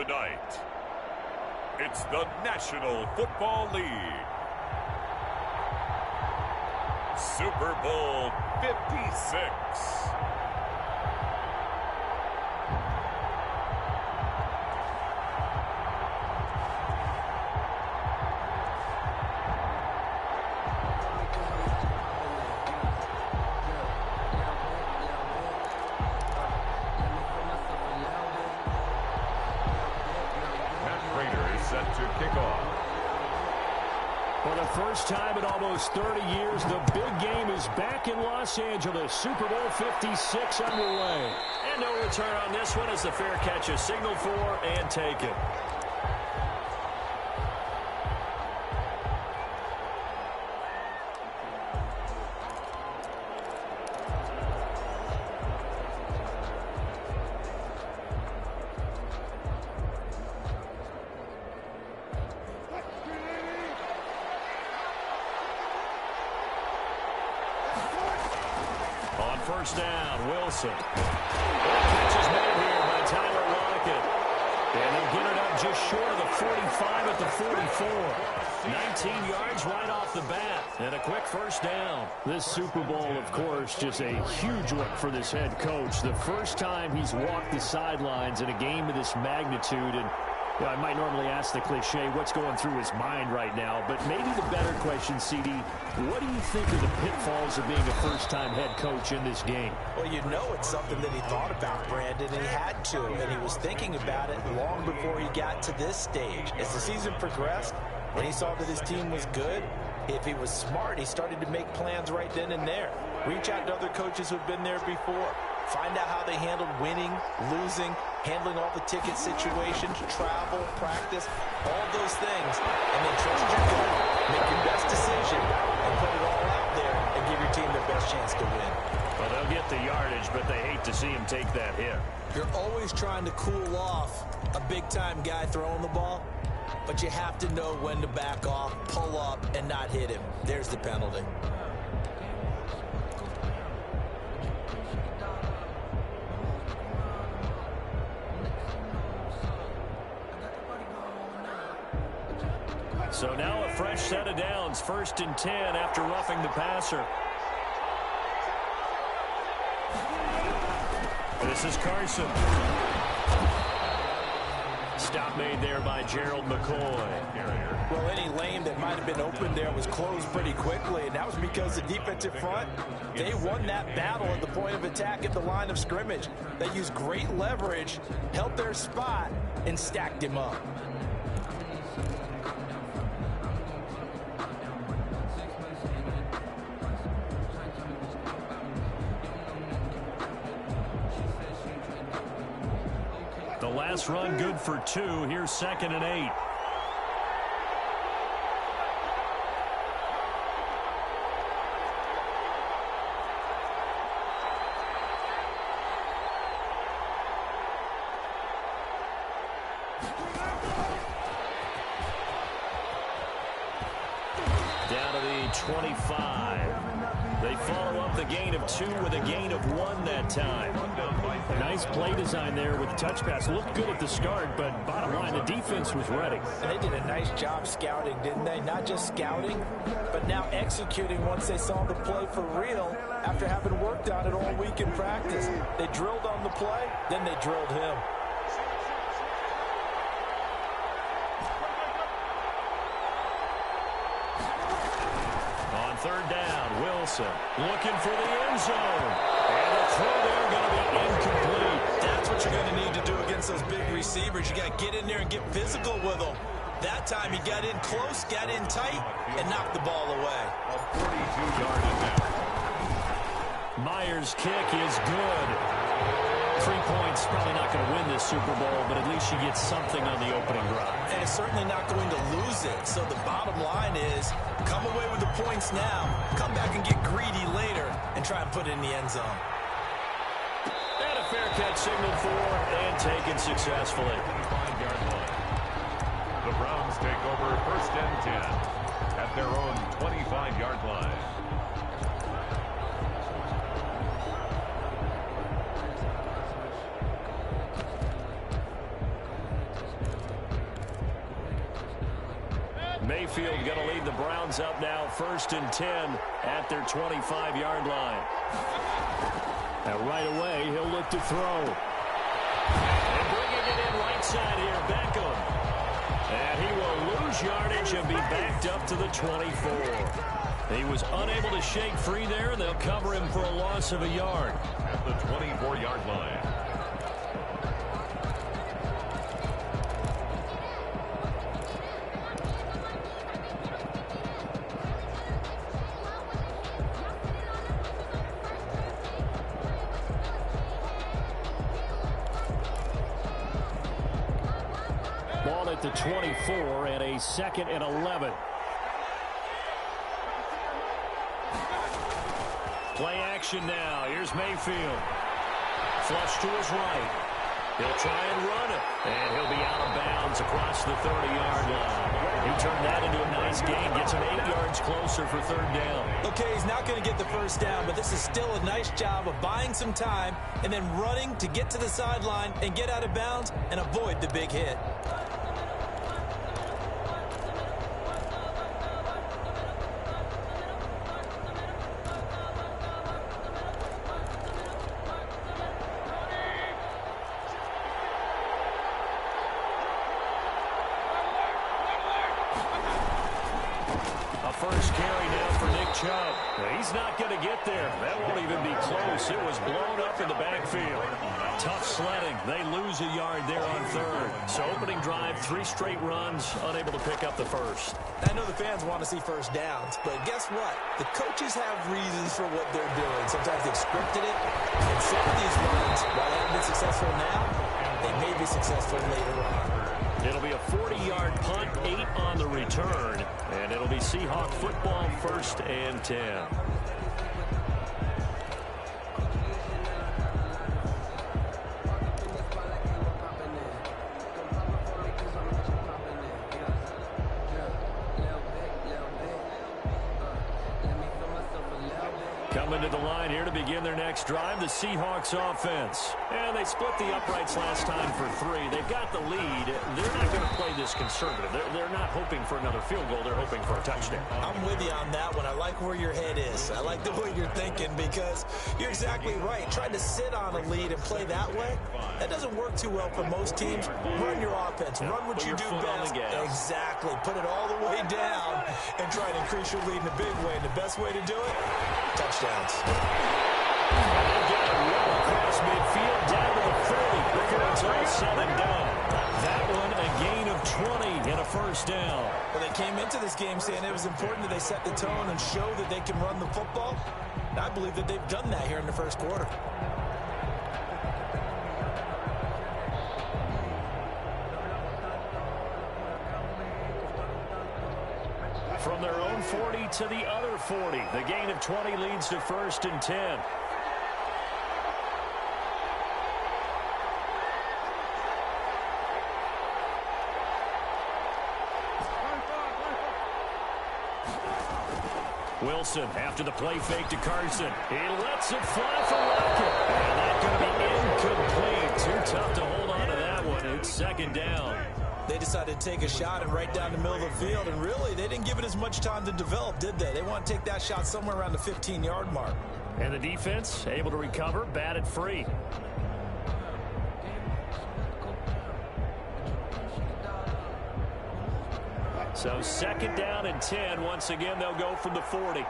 Tonight, it's the National Football League. Super Bowl 56. For the first time in almost 30 years, the big game is back in Los Angeles. Super Bowl 56 underway. And no return on this one as the fair catch is signaled for and taken. First down, Wilson. Catch is made here by Tyler Lockett. And they'll get it up just short of the 45 at the 44. 19 yards right off the bat. And a quick first down. This Super Bowl, of course, just a huge one for this head coach. The first time he's walked the sidelines in a game of this magnitude. And I might normally ask the cliche, what's going through his mind right now? But maybe the better question, CD, what do you think of the pitfalls of being a first-time head coach in this game? Well, you know it's something that he thought about, Brandon, and he had to. And he was thinking about it long before he got to this stage. As the season progressed, when he saw that his team was good, if he was smart, he started to make plans right then and there. Reach out to other coaches who've been there before. Find out how they handled winning, losing, handling all the ticket situations, travel, practice, all those things. And then trust your gut, make your best decision, and put it all out there and give your team the best chance to win. Well, they'll get the yardage, but they hate to see him take that hit. You're always trying to cool off a big-time guy throwing the ball, but you have to know when to back off, pull up, and not hit him. There's the penalty. So now a fresh set of downs, 1st and 10 after roughing the passer. This is Carson. Stop made there by Gerald McCoy. Well, any lane that might have been open there was closed pretty quickly, and that was because the defensive front, they won that battle at the point of attack at the line of scrimmage. They used great leverage, held their spot, and stacked him up. The last run good for 2. Here's 2nd and 8. Down to the 25. They follow up the gain of 2 with a gain of 1 that time. Nice play design there with the touch pass. Looked good at the start, but bottom line, the defense was ready. And they did a nice job scouting, didn't they? Not just scouting, but now executing once they saw the play for real after having worked on it all week in practice. They drilled on the play, then they drilled him. On 3rd down, Wilson looking for the end zone. And the throw there going to be incomplete. That's what you're going to need to do against those big receivers. You got to get in there and get physical with them. That time he got in close, got in tight, and knocked the ball away. A 42-yard attempt. Myers' kick is good. 3 points, probably not going to win this Super Bowl, but at least you get something on the opening drive. And it's certainly not going to lose it. So the bottom line is, come away with the points now, come back and get greedy later, and try and put it in the end zone. And a fair catch signaled for and taken successfully. 5-yard line. The Browns take over 1st and 10 at their own 25-yard line. Mayfield going to lead the Browns up now 1st and 10 at their 25-yard line. Now right away, he'll look to throw. And bringing it in right side here, Beckham. And he will lose yardage and be backed up to the 24. He was unable to shake free there, and they'll cover him for a loss of a yard. At the 24-yard line. Ball at the 24 and a 2nd and 11. Play action now. Here's Mayfield. Flush to his right. He'll try and run it. And he'll be out of bounds across the 30-yard line. He turned that into a nice gain. Gets him 8 yards closer for 3rd down. Okay, he's not going to get the first down, but this is still a nice job of buying some time and then running to get to the sideline and get out of bounds and avoid the big hit. First carry now for Nick Chubb. He's not going to get there. That won't even be close. It was blown up in the backfield. Tough sledding. They lose a yard there on 3rd. So opening drive, 3 straight runs, unable to pick up the first. I know the fans want to see first downs, but guess what? The coaches have reasons for what they're doing. Sometimes they've scripted it. And some of these runs, while they haven't been successful now, they may be successful later on. It'll be a 40-yard punt, 8 on the return, and it'll be Seahawk football 1st and 10. Coming to the line here to begin their next drive, the Seahawks offense. And they split the uprights last time for 3. They've got the lead. They're not going to play this conservative. They're not hoping for another field goal. They're hoping for a touchdown. I'm with you on that one. I like where your head is. I like the way you're thinking because you're exactly right. Trying to sit on a lead and play that way, that doesn't work too well for most teams. Run your offense. Run what you do best. Exactly. Put it all the way down and try to increase your lead in a big way. And the best way to do it, touchdowns. And they get it well across midfield down to the 30 before it's all said and done. That one a gain of 20 and a first down. Well, they came into this game saying it was important that they set the tone and show that they can run the football. And I believe that they've done that here in the first quarter. From their own 40 to the other 40. The gain of 20 leads to 1st and 10. Wilson after the play fake to Carson. He lets it fly for Lockett. And that's going to be incomplete. Too tough to hold on to that one. It's 2nd down. They decided to take a shot and right down the middle of the field, and really, they didn't give it as much time to develop, did they? They want to take that shot somewhere around the 15-yard mark. And the defense able to recover, batted free. So 2nd down and 10. Once again, they'll go from the 40.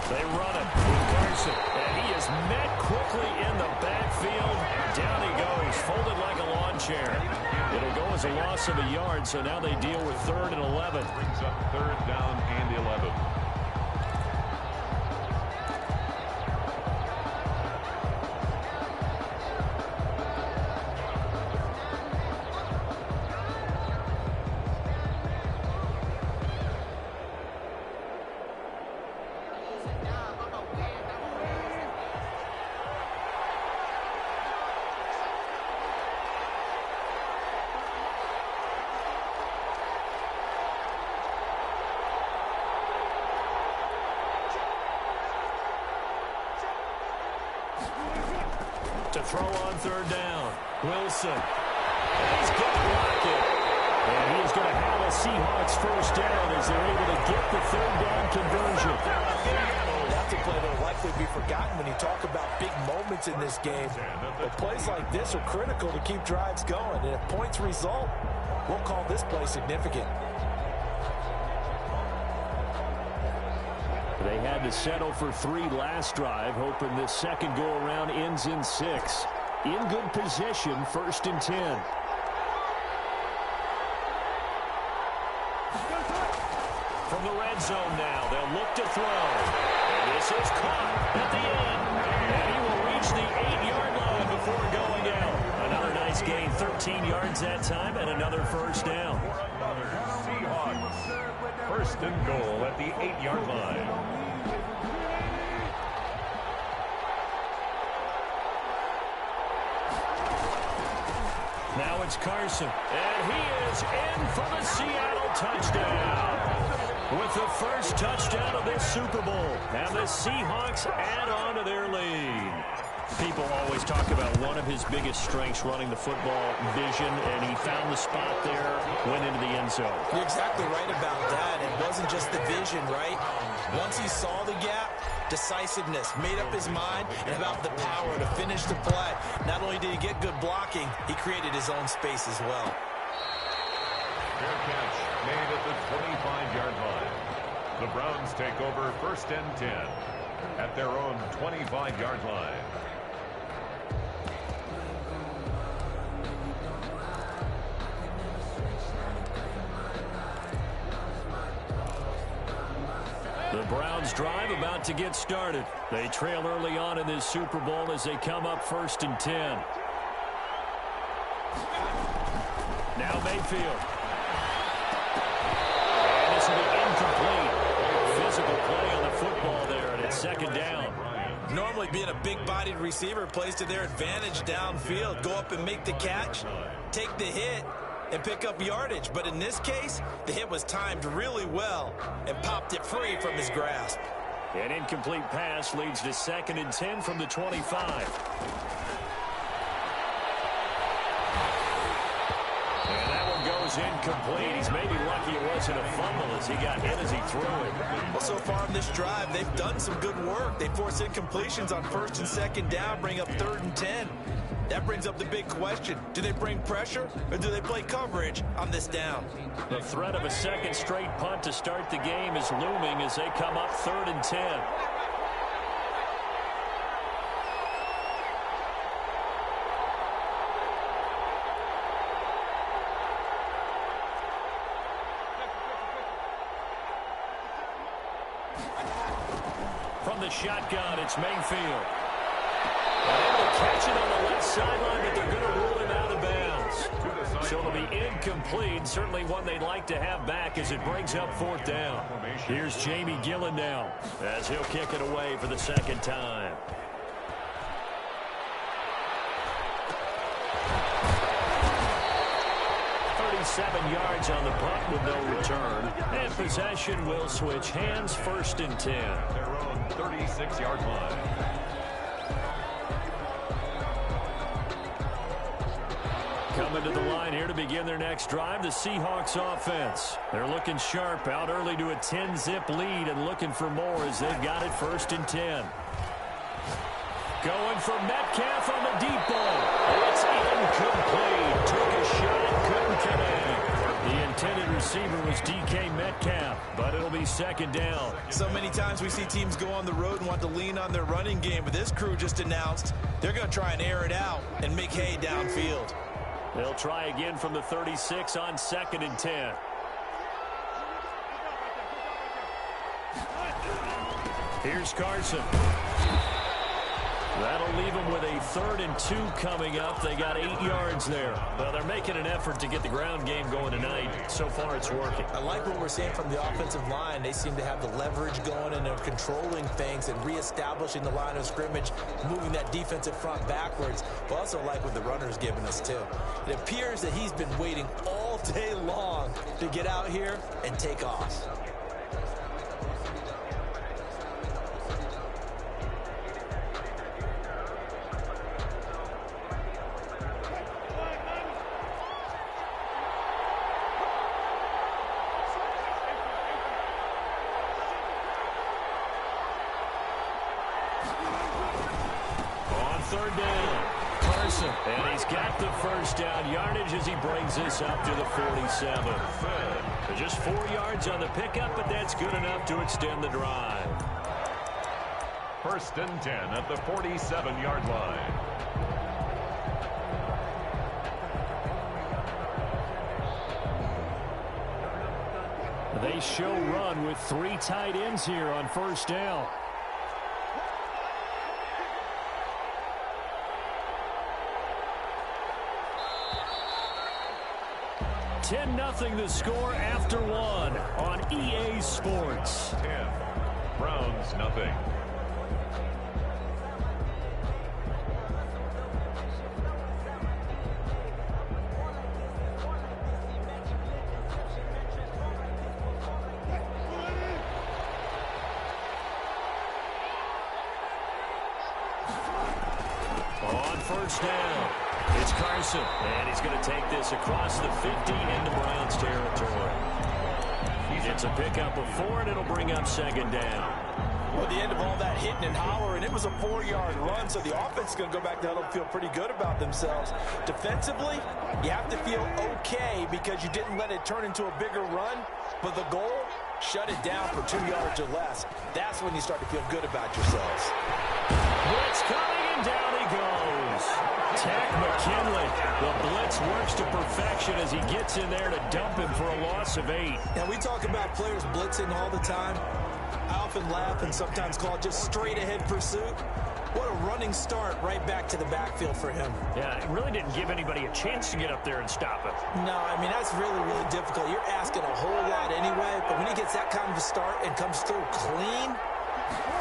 They run it with Carson, and he is met quickly in the backfield. Down he goes, folded like a lawn chair. It'll go as a loss of a yard, so now they deal with 3rd and 11. Brings up 3rd down and 11. To throw on third down. Wilson. And he's going to block it. And he is going to have a Seahawks first down as they're able to get the third down conversion. That's a play that will likely be forgotten when you talk about big moments in this game. But plays like this are critical to keep drives going. And if points result, we'll call this play significant. They had to settle for 3 last drive, hoping this second go-around ends in 6. In good position, 1st and 10. From the red zone now, they'll look to throw. And this is caught at the end. And he will reach the 8-yard line before going out. Another nice gain, 13 yards that time, and another first down. Another Seahawks. 1st and goal at the 8-yard line. Now it's Carson, and he is in for the Seattle touchdown. With the first touchdown of this Super Bowl, and the Seahawks add on to their lead. People always talk about one of his biggest strengths running the football, vision, and he found the spot there, went into the end zone. You're exactly right about that. It wasn't just the vision, right? Once he saw the gap, decisiveness, made up his mind, and about the power to finish the play. Not only did he get good blocking, he created his own space as well. Fair catch made at the 25-yard line. The Browns take over 1st and 10 at their own 25-yard line. The Browns drive about to get started. They trail early on in this Super Bowl as they come up 1st and 10. Now Mayfield. And this will be incomplete. Physical play on the football there, and it's 2nd down. Normally being a big-bodied receiver plays to their advantage downfield. Go up and make the catch, take the hit, and pick up yardage. But in this case, the hit was timed really well and popped it free from his grasp. An incomplete pass leads to 2nd and 10 from the 25. And that one goes incomplete. He's maybe lucky it wasn't a fumble as he got hit as he threw it. Well, so far in this drive, they've done some good work. They force incompletions on 1st and 2nd down, bring up 3rd and 10. That brings up the big question. Do they bring pressure or do they play coverage on this down? The threat of a second straight punt to start the game is looming as they come up 3rd and 10. From the shotgun, it's Mayfield. And they'll catch it on the left sideline, but they're going to rule him out of bounds. So it'll be incomplete. Certainly one they'd like to have back as it brings up 4th down. Here's Jamie Gillen now as he'll kick it away for the 2nd time. Seven yards on the punt with no return. And possession will switch hands, 1st and 10. Their own 36-yard line. Coming to the line here to begin their next drive, the Seahawks offense. They're looking sharp, out early to a 10-zip lead and looking for more as they've got it 1st and 10. Going for Metcalf on the deep ball. It's incomplete. Took a shot, couldn't connect. The intended receiver was DK Metcalf, but it'll be 2nd down. So many times we see teams go on the road and want to lean on their running game, but this crew just announced they're going to try and air it out and make hay downfield. They'll try again from the 36 on 2nd and 10. Here's Carson. That'll leave them with a 3rd and 2 coming up. They got 8 yards there. Well, they're making an effort to get the ground game going tonight. So far, it's working. I like what we're seeing from the offensive line. They seem to have the leverage going, and they're controlling things and reestablishing the line of scrimmage, moving that defensive front backwards. But also like what the runner's giving us, too. It appears that he's been waiting all day long to get out here and take off. Carson. And he's got the first down yardage as he brings this up to the 47. Just 4 yards on the pickup, but that's good enough to extend the drive. 1st and 10 at the 47-yard line. They show run with 3 tight ends here on 1st down. 10-0 the score after 1 on EA Sports. 10. Browns nothing. On 1st down, it's Carson, and he's going to take this across the 50 into Browns territory. It's a pickup of 4, and it'll bring up 2nd down. Well, the end of all that hitting and hollering, it was a 4-yard run, so the offense is going to go back there and feel pretty good about themselves. Defensively, you have to feel okay because you didn't let it turn into a bigger run, but the goal, shut it down for 2 yards or less. That's when you start to feel good about yourselves. Blitz coming, and down he goes. Tack McKinley. The blitz works to perfection as he gets in there to dump him for a loss of 8. Now, we talk about players blitzing all the time. I often laugh and sometimes call it just straight-ahead pursuit. What a running start right back to the backfield for him. Yeah, it really didn't give anybody a chance to get up there and stop him. No, I mean, that's really, really difficult. You're asking a whole lot anyway, but when he gets that kind of a start and comes through clean,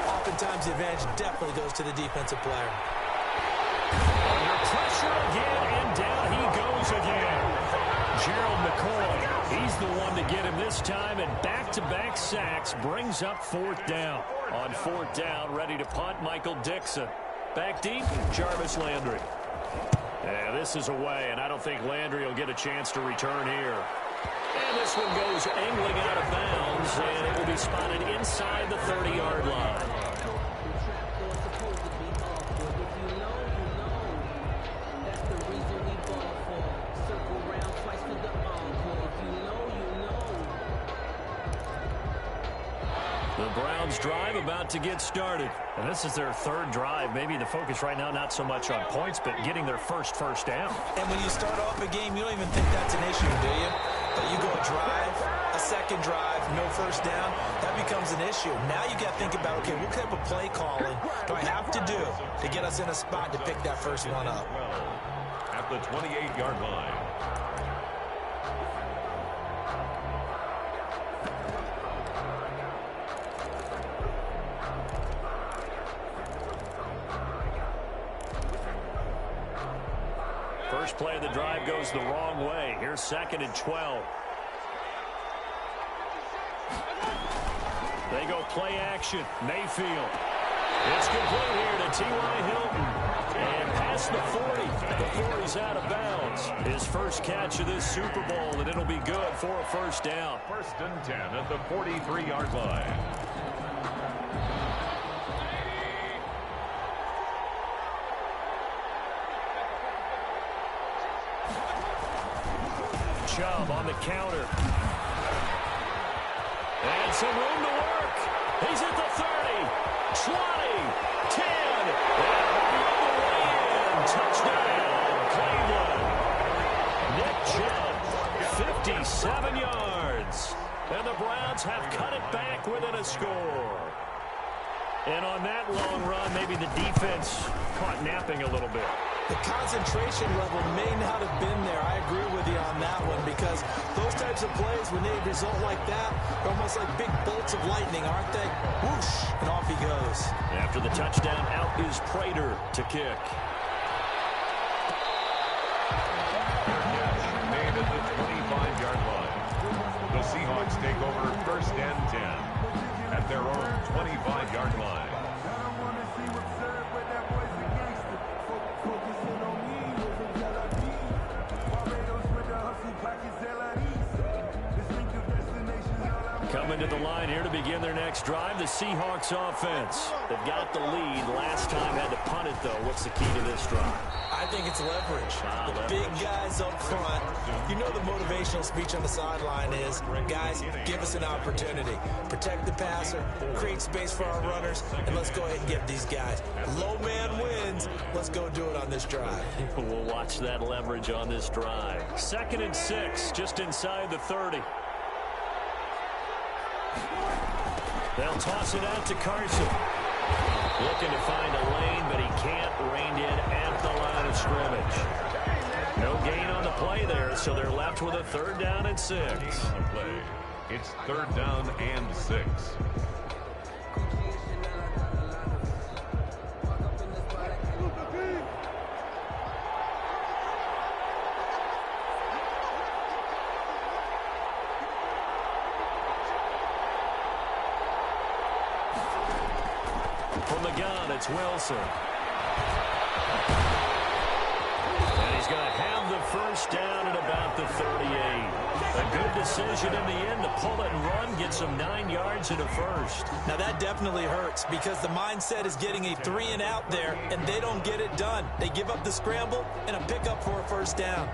oftentimes the advantage definitely goes to the defensive player. Under pressure again, and down he goes again. Gerald McCoy, he's the one to get him this time, and back-to-back sacks brings up 4th down. On 4th down, ready to punt, Michael Dixon. Back deep, Jarvis Landry. Yeah, this is away, and I don't think Landry will get a chance to return here. And this one goes angling out of bounds, and it will be spotted inside the 30-yard line. The Browns drive about to get started. And this is their 3rd drive. Maybe the focus right now not so much on points, but getting their first down. And when you start off a game, you don't even think that's an issue, do you? But you go a drive, a 2nd drive, no 1st down, that becomes an issue. Now you got to think about, okay, what type of play calling do I have to do to get us in a spot to pick that first one up? At the 28-yard line. First play of the drive goes the wrong way. Here's 2nd and 12. They go play action. Mayfield. It's complete here to T.Y. Hilton. And past the 40. The 40's out of bounds. His first catch of this Super Bowl, and it'll be good for a 1st down. 1st and 10 at the 43-yard line. Chubb on the counter. And some room to work. He's at the 30, 20, 10. And on the way in. Touchdown, Cleveland. Nick Chubb, 57 yards. And the Browns have cut it back within a score. And on that long run, maybe the defense caught napping a little bit. The concentration level may not have been there. I agree with you on that one because those types of plays, when they result like that, they're almost like big bolts of lightning, aren't they? Whoosh, and off he goes. After the touchdown, out is Prater to kick. Made at the 25-yard line. The Seahawks take over 1st and 10 at their own 25-yard line. coming to the line here to begin their next drive. The Seahawks offense. They've got the lead. Last time had to punt it, though. What's the key to this drive? I think it's leverage. The big guys up front. You know the motivational speech on the sideline is, guys, give us an opportunity. Protect the passer, create space for our runners, and let's go ahead and get these guys. Low man wins. Let's go do it on this drive. We'll watch that leverage on this drive. 2nd and 6, just inside the 30. They'll toss it out to Carson. Looking to find a lane, but he can't. Reined in at the line of scrimmage. No gain on the play there, so they're left with a 3rd down and 6. It's 3rd down and 6. From the gun, it's Wilson. And he's going to have the 1st down at about the 38. A good decision in the end to pull it and run, get some 9 yards and a 1st. Now that definitely hurts because the mindset is getting a 3 and out there, and they don't get it done. They give up the scramble and a pickup for a 1st down.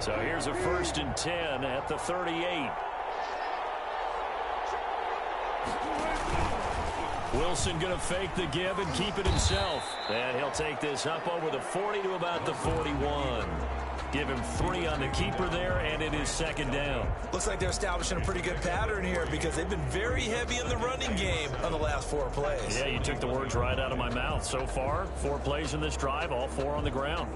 So here's a 1st and 10 at the 38. Wilson going to fake the give and keep it himself. And he'll take this up over the 40 to about the 41. Give him 3 on the keeper there, and it is 2nd down. Looks like they're establishing a pretty good pattern here because they've been very heavy in the running game on the last 4 plays. Yeah, you took the words right out of my mouth. So far, 4 plays in this drive, all 4 on the ground.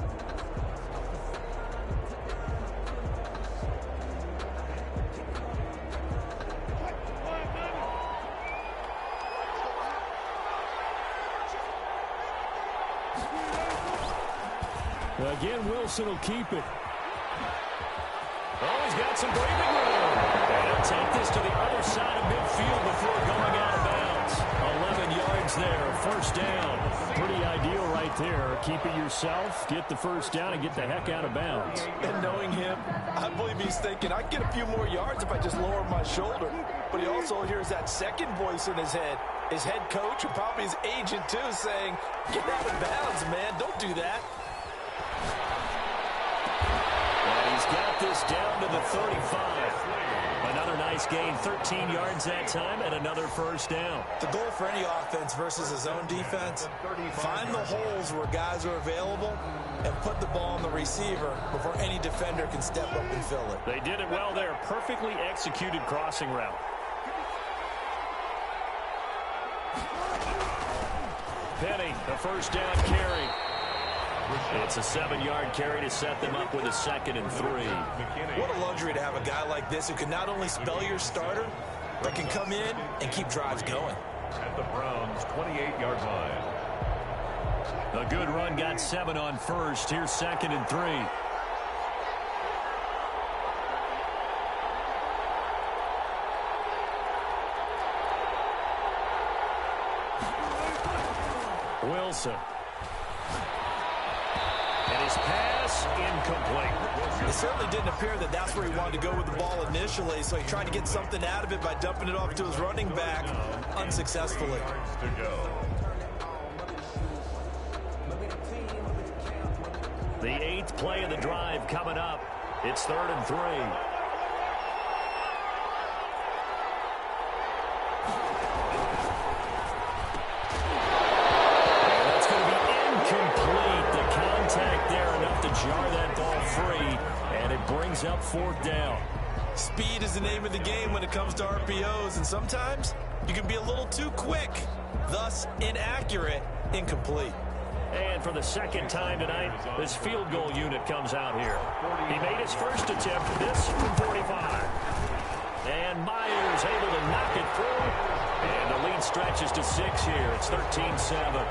Again, Wilson will keep it. Oh, he's got some breathing room. And he'll take this to the other side of midfield before going out of bounds. 11 yards there, 1st down. Pretty ideal right there. Keep it yourself, get the 1st down, and get the heck out of bounds. And knowing him, I believe he's thinking, I can get a few more yards if I just lower my shoulder. But he also hears that second voice in his head. His head coach, or probably his agent too, saying, get out of bounds, man. Don't do that. He's got this down to the 35. Another nice gain, 13 yards that time, and another 1st down. The goal for any offense versus his own defense, find the holes where guys are available and put the ball on the receiver before any defender can step up and fill it. They did it well there. Perfectly executed crossing route. Penny, the 1st down carry. It's a 7-yard carry to set them up with a 2nd and 3. What a luxury to have a guy like this who can not only spell your starter, but can come in and keep drives going. At the Browns' 28-yard line. A good run, got 7 on 1st. Here's 2nd and 3. Wilson. And his pass incomplete. It certainly didn't appear that that's where he wanted to go with the ball initially, so he tried to get something out of it by dumping it off to his running back unsuccessfully. The 8th play of the drive coming up. It's 3rd and 3. Jar that ball free, and it brings up 4th down. Speed is the name of the game when it comes to RPOs, and sometimes you can be a little too quick, thus inaccurate, incomplete. And for the 2nd time tonight, this field goal unit comes out here. He made his 1st attempt, this from 45. And Myers able to knock it through, and the lead stretches to 6 here. It's 13-7.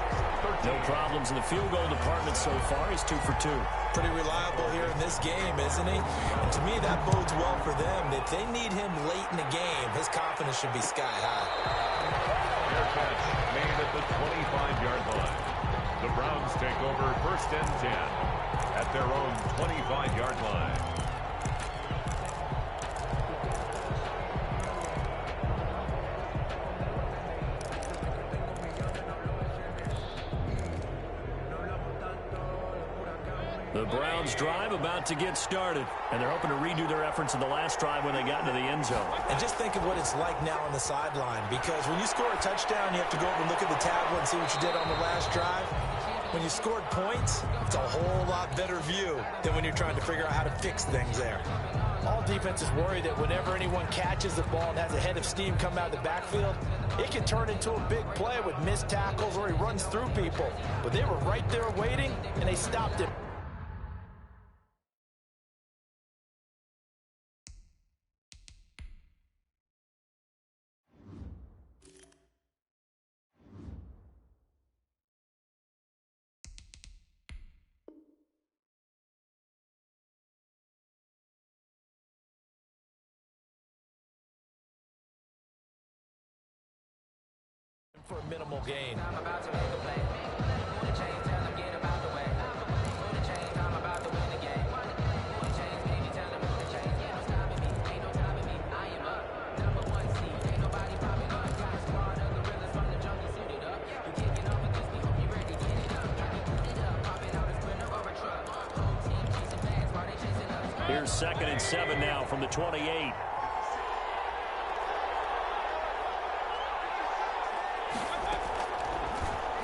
No problems in the field goal department so far. He's 2 for 2. Pretty reliable here in this game, isn't he? And to me, that bodes well for them. If they need him late in the game, his confidence should be sky high. Fair catch made at the 25-yard line. The Browns take over 1st and 10 at their own 25-yard line. The Browns drive about to get started, and they're hoping to redo their efforts in the last drive when they got into the end zone. And just think of what it's like now on the sideline, because when you score a touchdown, you have to go over and look at the tablet and see what you did on the last drive. When you scored points, it's a whole lot better view than when you're trying to figure out how to fix things there. All defenses worry that whenever anyone catches the ball and has a head of steam come out of the backfield, it can turn into a big play with missed tackles or he runs through people. But they were right there waiting, and they stopped him. For a minimal gain. Here's 2nd and 7 now from the 28.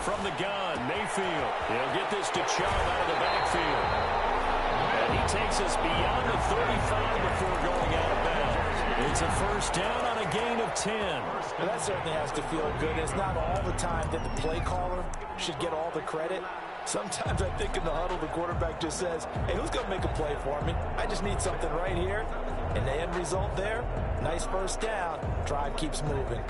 From the gun, Mayfield. He'll get this to Chubb out of the backfield. And he takes us beyond the 35 before going out of bounds. It's a first down on a gain of 10. Well, that certainly has to feel good. It's not all the time that the play caller should get all the credit. Sometimes I think in the huddle, the quarterback just says, hey, who's going to make a play for me? I just need something right here. And the end result there, nice first down. Drive keeps moving.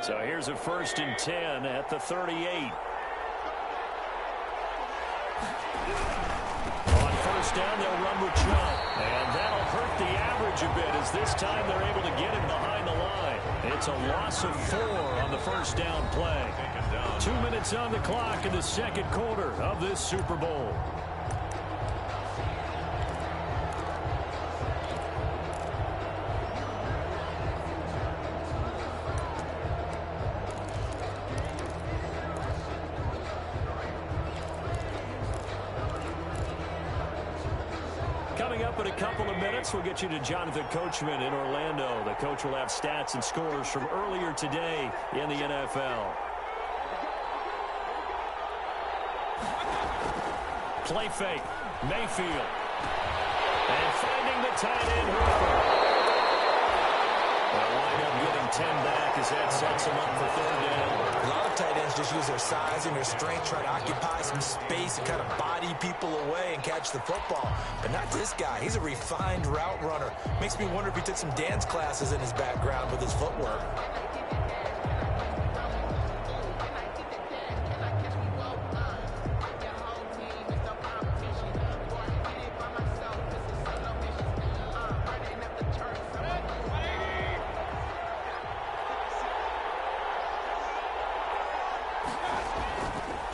So here's a 1st and 10 at the 38. On first down, they'll run with Chubb. And that'll hurt the average a bit as this time they're able to get him behind the line. It's a loss of 4 on the first down play. 2 minutes on the clock in the second quarter of this Super Bowl. Coming up in a couple of minutes, we'll get you to Jonathan Coachman in Orlando. The coach will have stats and scores from earlier today in the NFL. Play fake. Mayfield. And finding the tight end Hooper. They'll wind up getting 10 back as that sets them up for 3rd down. A lot of tight ends just use their size and their strength, try to occupy some space and kind of body people away and catch the football. But not this guy. He's a refined route runner. Makes me wonder if he took some dance classes in his background with his footwork.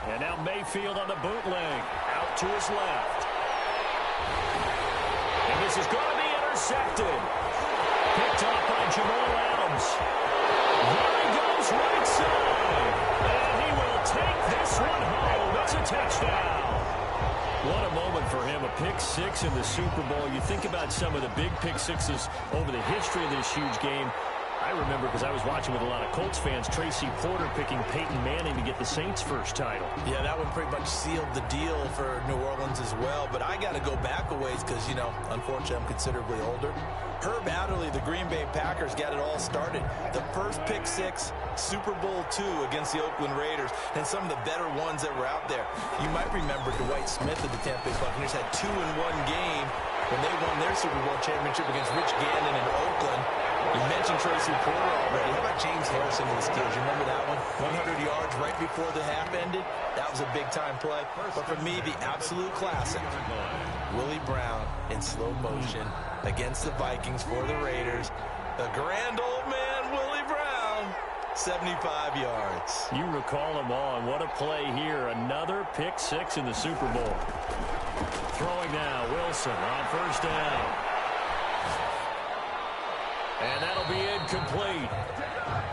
And now Mayfield on the bootleg. Out to his left. And this is going to be intercepted. Picked off by Jamal Adams. There he goes right side. And he will take this one home. It's a touchdown. What a moment for him. A pick 6 in the Super Bowl. You think about some of the big pick 6s over the history of this huge game. I remember because I was watching with a lot of Colts fans, Tracy Porter picking Peyton Manning to get the Saints' first title. Yeah, that one pretty much sealed the deal for New Orleans as well. But I got to go back a ways because, you know, unfortunately I'm considerably older. Herb Adderley, the Green Bay Packers, got it all started. The first pick 6, Super Bowl II against the Oakland Raiders, and some of the better ones that were out there. You might remember Dwight Smith of the Tampa Bay Buccaneers had 2 in one game when they won their Super Bowl championship against Rich Gannon in Oakland. You mentioned Tracy Porter already. How about James Harrison in the Steelers? You remember that one? 100 yards right before the half ended. That was a big-time play. But for me, the absolute classic, Willie Brown in slow motion against the Vikings for the Raiders. The grand old man, Willie Brown, 75 yards. You recall them all. What a play here. Another pick 6 in the Super Bowl. Throwing now, Wilson on first down. And that'll be incomplete.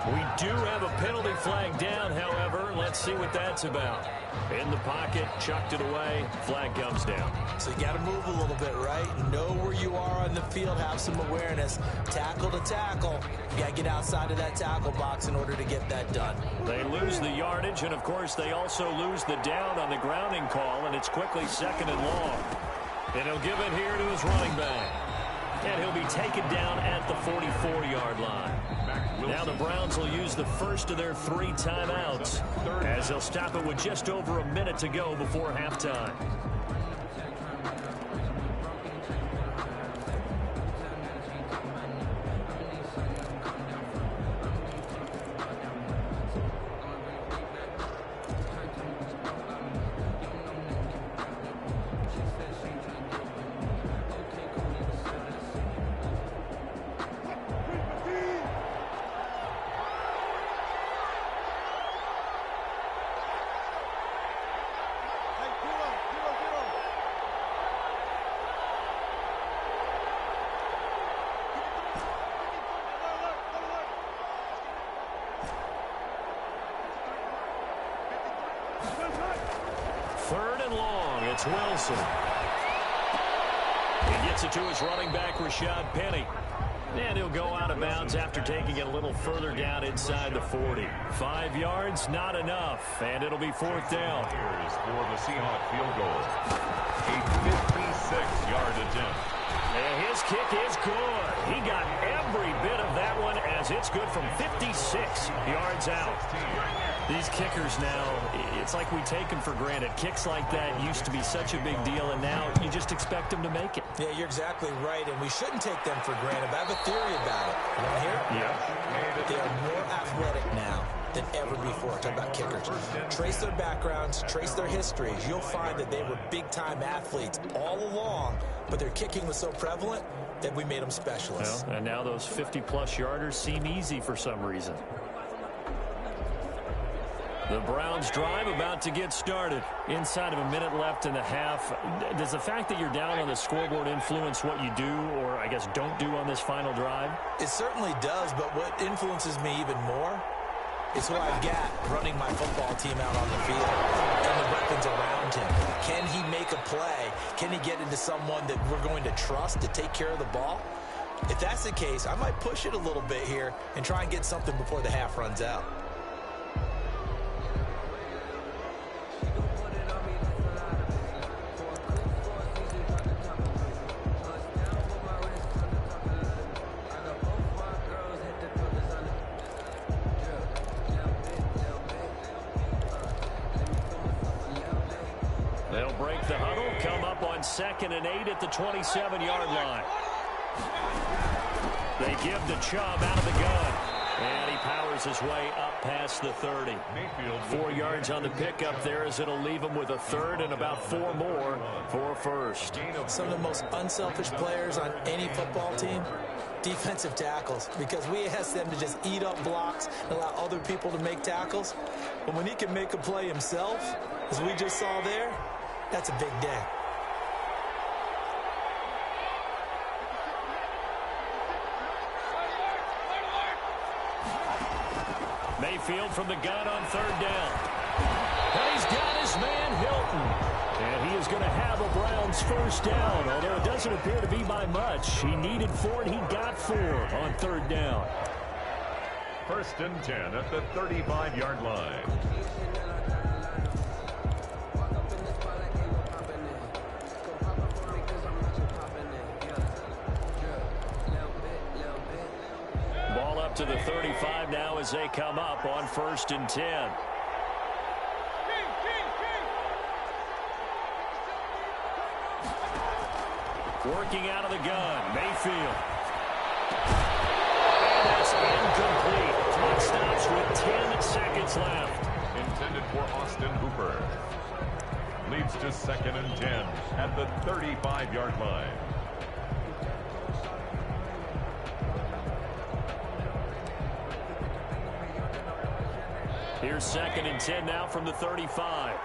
We do have a penalty flag down, however. Let's see what that's about. In the pocket, chucked it away, flag comes down. So you got to move a little bit, right? Know where you are on the field, have some awareness. Tackle to tackle. You got to get outside of that tackle box in order to get that done. They lose the yardage, and of course they also lose the down on the grounding call, and it's quickly 2nd and long. And he'll give it here to his running back. And he'll be taken down at the 44-yard line. Now the Browns will use the first of their 3 timeouts as they'll stop it with just over a minute to go before halftime. It's Wilson. He gets it to his running back, Rashad Penny. And he'll go out of bounds after taking it a little further down inside the 40. 5 yards, not enough. And it'll be 4th down. Here's for the Seahawks field goal. A 56-yard attempt. And his kick is good. He got every bit of that one as it's good from 56 yards out. These kickers now, it's like we take them for granted. Kicks like that used to be such a big deal, and now you just expect them to make it. Yeah, you're exactly right, and we shouldn't take them for granted. But I have a theory about it. You want to hear it? Yeah. They are more athletic now than ever before. Talk about kickers. Trace their backgrounds, trace their histories. You'll find that they were big-time athletes all along, but their kicking was so prevalent that we made them specialists. Well, and now those 50-plus yarders seem easy for some reason. The Browns drive about to get started. Inside of a minute left in the half. Does the fact that you're down on the scoreboard influence what you do, or I guess don't do on this final drive? It certainly does, but what influences me even more is who I've got running my football team out on the field and the weapons around him. Can he make a play? Can he get into someone that we're going to trust to take care of the ball? If that's the case, I might push it a little bit here and try and get something before the half runs out. They'll break the huddle, come up on 2nd and 8 at the 27-yard line. They give to Chubb out of the gun. And he powers his way up past the 30. 4 yards on the pickup there as it'll leave him with a 3rd and about 4 more for a first. Some of the most unselfish players on any football team, defensive tackles, because we ask them to just eat up blocks and allow other people to make tackles. But when he can make a play himself, as we just saw there, that's a big day. Mayfield from the gun on 3rd down. And he's got his man Hilton. And he is going to have a Browns first down, although it doesn't appear to be by much. He needed 4 and he got 4 on 3rd down. 1st and 10 at the 35-yard line. Ball up to the 35 now as they come up on 1st and 10. Working out of the gun, Mayfield. And that's incomplete. Clock stops with 10 seconds left. Intended for Austin Hooper. Leads to 2nd and 10 at the 35-yard line. Here's 2nd and 10 now from the 35.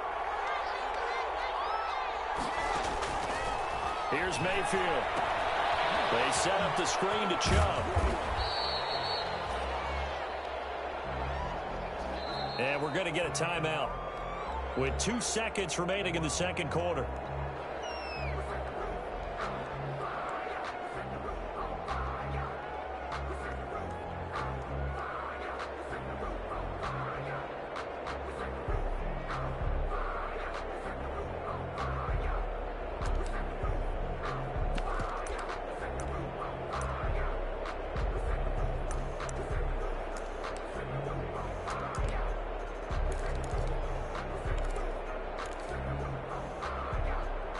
Here's Mayfield. They set up the screen to Chubb. And we're going to get a timeout with 2 seconds remaining in the second quarter.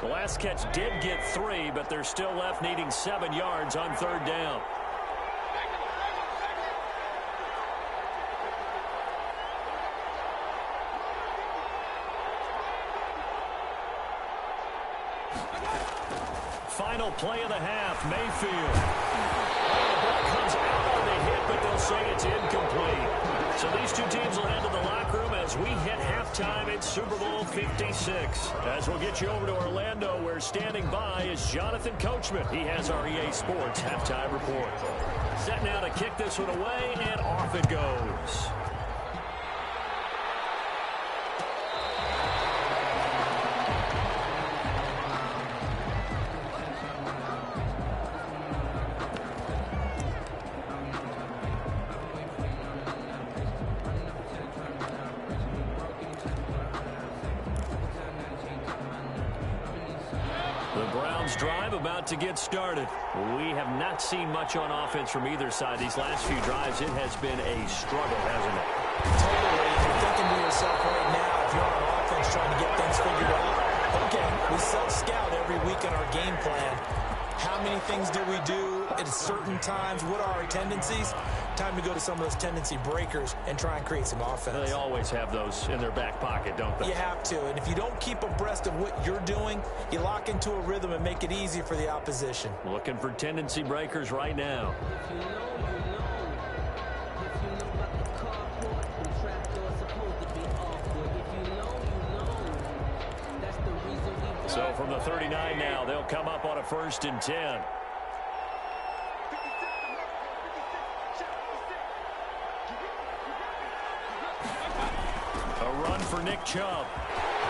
The last catch did get 3, but they're still left needing 7 yards on third down. Final play of the half, Mayfield. The ball comes out on the hit, but they'll say it's incomplete. So these two teams will head to the locker room as we hit halftime in Super Bowl 56. As we'll get you over to Orlando, where standing by is Jonathan Coachman. He has our EA Sports halftime report. Set now to kick this one away, and off it goes. Drive about to get started. We have not seen much on offense from either side these last few drives. It has been a struggle, hasn't it? Totally. You're thinking to yourself right now, if you're on offense trying to get things figured out, okay, we self-scout every week in our game plan. How many things do we do at certain times? What are our tendencies? Time to go to some of those tendency breakers and try and create some offense. They always have those in their back pocket, don't they? You have to. And if you don't keep abreast of what you're doing, you lock into a rhythm and make it easy for the opposition. Looking for tendency breakers right now. So from the 39 now, they'll come up on a 1st and 10. A run for Nick Chubb.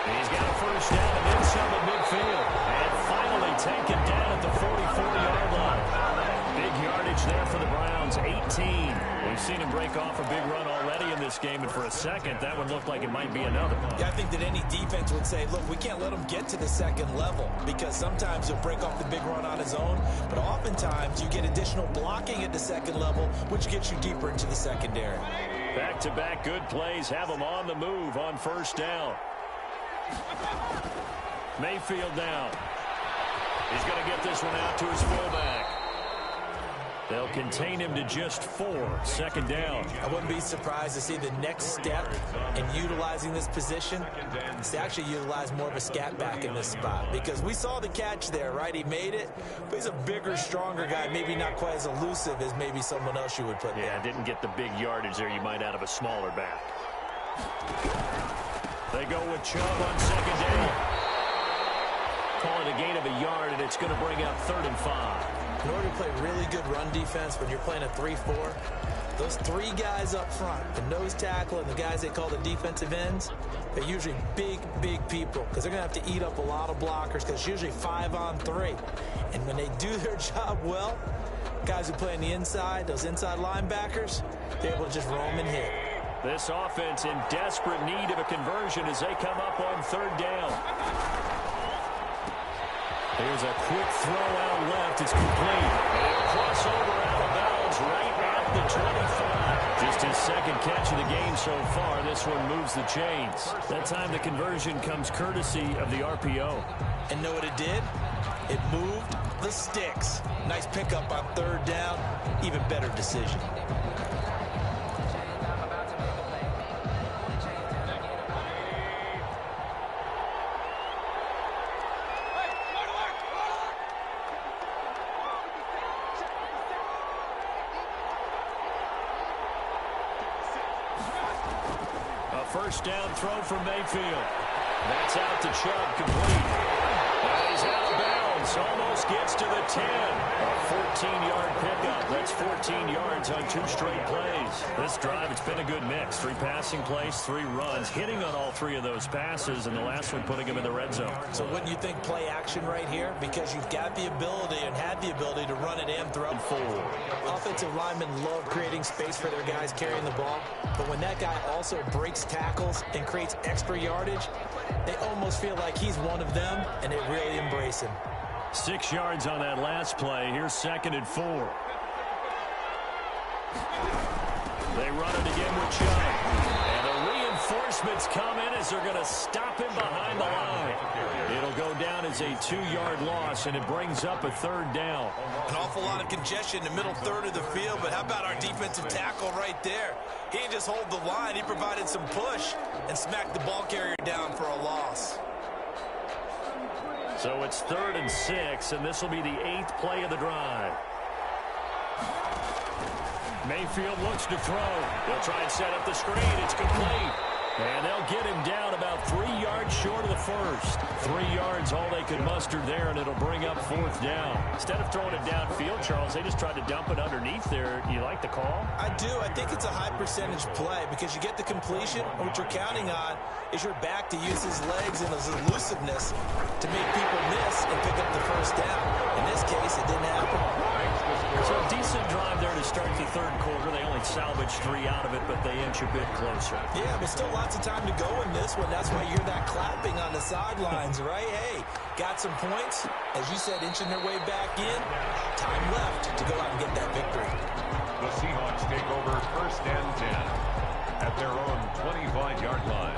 He's got a 1st down and then some at midfield. And finally taken down at the 44-yard line. Big yardage there for the Browns, 18. We've seen him break off a big run already in this game, and for a second, that would look like it might be another. Yeah, I think that any defense would say, look, we can't let him get to the second level, because sometimes he'll break off the big run on his own, but oftentimes you get additional blocking at the second level, which gets you deeper into the secondary. Back-to-back good plays have him on the move on 1st down. Mayfield now. He's going to get this one out to his fullback. They'll contain him to just 4. 2nd down. I wouldn't be surprised to see the next step in utilizing this position is to actually utilize more of a scat back in this spot, because we saw the catch there, right? He made it, but he's a bigger, stronger guy, maybe not quite as elusive as maybe someone else you would put there. Yeah, didn't get the big yardage there you might out of a smaller back. They go with Chubb on 2nd down. Call it a gain of a yard, and it's going to bring up 3rd and 5. In order to play really good run defense when you're playing a 3-4, those 3 guys up front, the nose tackle and the guys they call the defensive ends, they're usually big, big people, because they're going to have to eat up a lot of blockers, because it's usually 5-on-3. And when they do their job well, guys who play on the inside, those inside linebackers, they're able to just roam and hit. This offense in desperate need of a conversion as they come up on 3rd down. Here's a quick throw out left. It's complete. And a crossover out of bounds right at the 25. Just his 2nd catch of the game so far. This one moves the chains. That time the conversion comes courtesy of the RPO. And know what it did? It moved the sticks. Nice pickup on 3rd down. Even better decision. First down throw from Mayfield. That's out to Chubb, complete. And he's out of bounds This almost gets to the 10. A 14-yard pickup. That's 14 yards on 2 straight plays. This drive, it's been a good mix. 3 passing plays, 3 runs, hitting on all 3 of those passes, and the last one putting him in the red zone. So wouldn't you think play action right here? Because you've got the ability and had the ability to run it in throughout 4. Offensive linemen love creating space for their guys carrying the ball, but when that guy also breaks tackles and creates extra yardage, they almost feel like he's one of them, and they really embrace him. 6 yards on that last play. Here's 2nd and 4. They run it again with Chubb. And the reinforcements come in as they're going to stop him behind the line. It'll go down as a 2-yard loss, and it brings up a 3rd down. An awful lot of congestion in the middle third of the field, but how about our defensive tackle right there? He didn't just hold the line. He provided some push and smacked the ball carrier down for a loss. So it's 3rd and 6, and this will be the 8th play of the drive. Mayfield looks to throw. They'll try and set up the screen. It's complete. And they'll get him down about 3 yards short of the first. 3 yards, all they could muster there, and it'll bring up 4th down. Instead of throwing it downfield, Charles, they just tried to dump it underneath there. You like the call? I do. I think it's a high-percentage play because you get the completion. What you're counting on is your back to use his legs and his elusiveness to make people miss and pick up the first down. In this case, it didn't happen. So a decent drive there to start the 3rd quarter. They only salvaged 3 out of it, but they inch a bit closer. Yeah, but still lots of time to go in this one. That's why you're that clapping on the sidelines, right? Hey, got some points. As you said, inching their way back in. Time left to go out and get that victory. The Seahawks take over 1st and 10 at their own 25-yard line.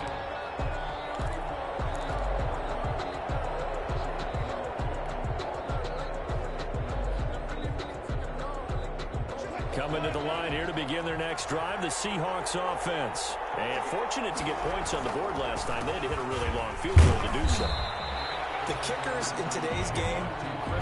Coming to the line here to begin their next drive, the Seahawks offense. And fortunate to get points on the board last time. They had to hit a really long field goal to do so. The kickers in today's game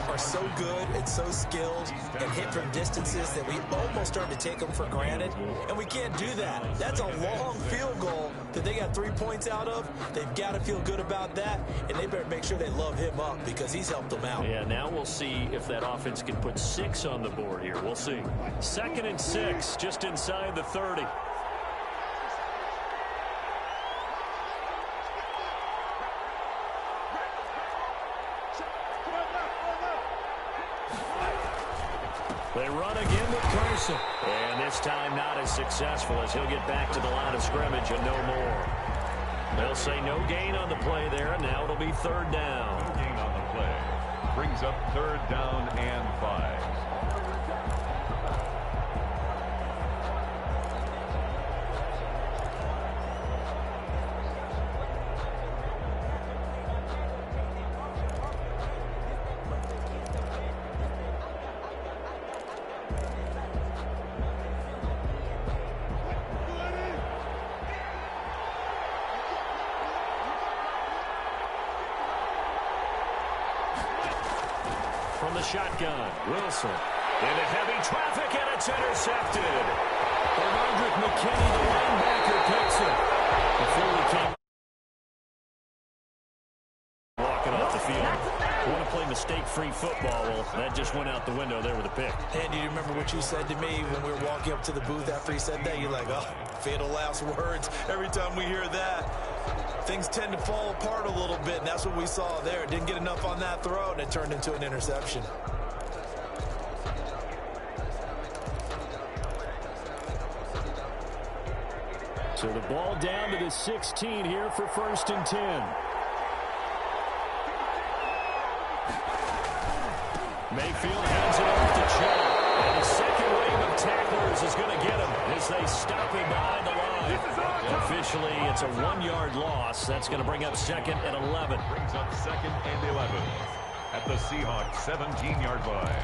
are so good and so skilled and hit from distances that we almost start to take them for granted, and we can't do that. That's a long field goal that they got 3 points out of. They've got to feel good about that, and they better make sure they love him up because he's helped them out. Yeah, now we'll see if that offense can put 6 on the board here. We'll see. 2nd and 6, just inside the 30. They run again with Carson. And this time not as successful as he'll get back to the line of scrimmage and no more. They'll say no gain on the play there, and now it'll be 3rd down. No gain on the play. Brings up 3rd down and 5. From the shotgun, Wilson into heavy traffic, and it's intercepted. Roderick McKinney, the linebacker, picks it. Before we came walking off the field. Want to play mistake-free football. Well, that just went out the window there with a pick. And do you remember what you said to me when we were walking up to the booth after he said that? You're like, oh, fatal last words. Every time we hear that, things tend to fall apart a little bit, and that's what we saw there. Didn't get enough on that throw, and it turned into an interception. So the ball down to the 16 here for 1st and 10. Mayfield hands it off to Chubb. And the second wave of tacklers is going to get him as they stop him behind the line. Officially, it's a 1-yard loss. That's going to bring up 2nd and 11. Brings up 2nd and 11 at the Seahawks 17-yard line.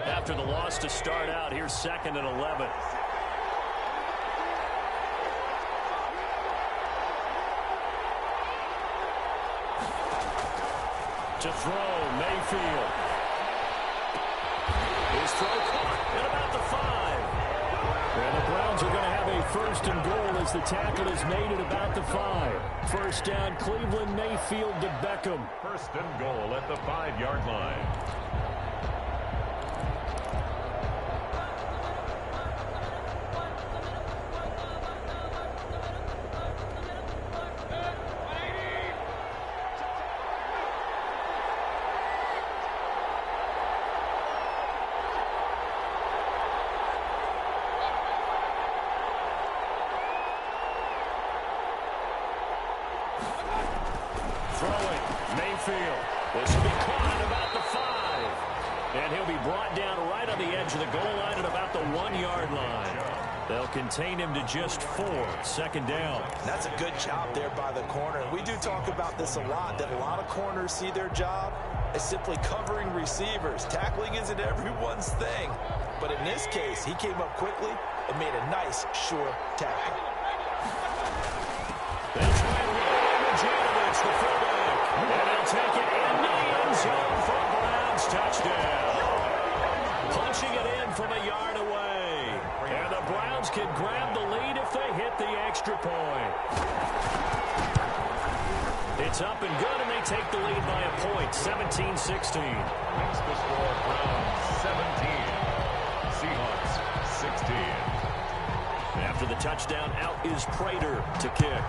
After the loss to start out, here's 2nd and 11. To throw, Mayfield. His throw caught at about the 5. And the Browns are going to have a first and goal as the tackle is made at about the 5. First down, Cleveland, Mayfield to Beckham. First and goal at the 5-yard line. Throwing, Mayfield. This will be caught at about the 5. And he'll be brought down right on the edge of the goal line at about the 1-yard line. They'll contain him to just 4. Second down. That's a good job there by the corner. We do talk about this a lot, that a lot of corners see their job as simply covering receivers. Tackling isn't everyone's thing. But in this case, he came up quickly and made a nice, sure tackle. That's right. The fullback, and he'll take it in the end zone for a Browns touchdown. Punching it in from a yard away. And the Browns can grab the lead if they hit the extra point. It's up and good, and they take the lead by a point, 17-16. Makes the score Browns 17. Seahawks 16. After the touchdown, out is Prater to kick.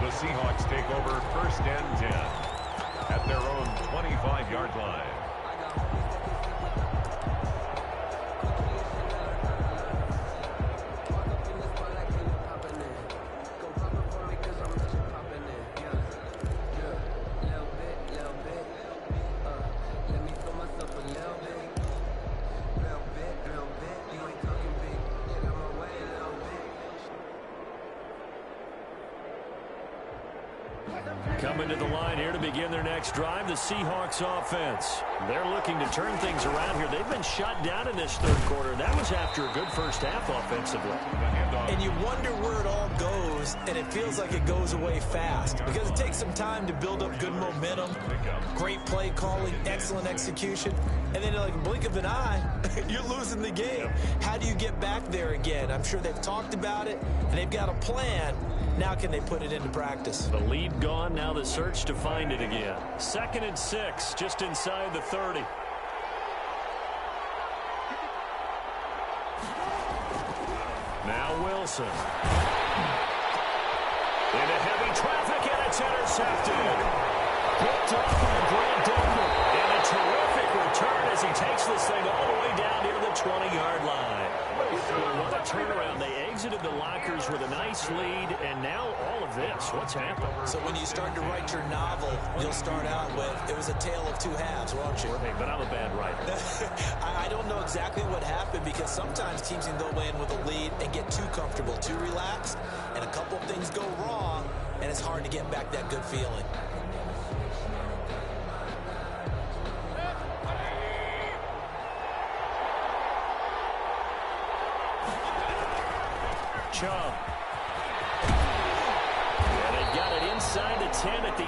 The Seahawks take over first and 10 at their own 25-yard line. Coming to the line here to begin their next drive, the Seahawks offense. They're looking to turn things around here. They've been shut down in this third quarter. That was after a good first half offensively. And you wonder where it all goes, and it feels like it goes away fast because it takes some time to build up good momentum, great play calling, excellent execution, and then like a blink of an eye, you're losing the game. How do you get back there again? I'm sure they've talked about it, and they've got a plan. Now can they put it into practice? The lead gone, now the search to find it again. 2nd and 6, just inside the 30. Now Wilson. Into heavy traffic, and it's intercepted. Picked off by Grant Denver. And a terrific return as he takes this thing all the way down near the 20-yard line. What a turnaround. They exited the lockers with a nice lead, and now all of this. What's happened? So when you start to write your novel, you'll start out with, it was a tale of two halves, won't you? Hey, but I'm a bad writer. I don't know exactly what happened because sometimes teams can go in with a lead and get too comfortable, too relaxed, and a couple things go wrong, and it's hard to get back that good feeling. Chubb. And they got it inside the 10 at the 8.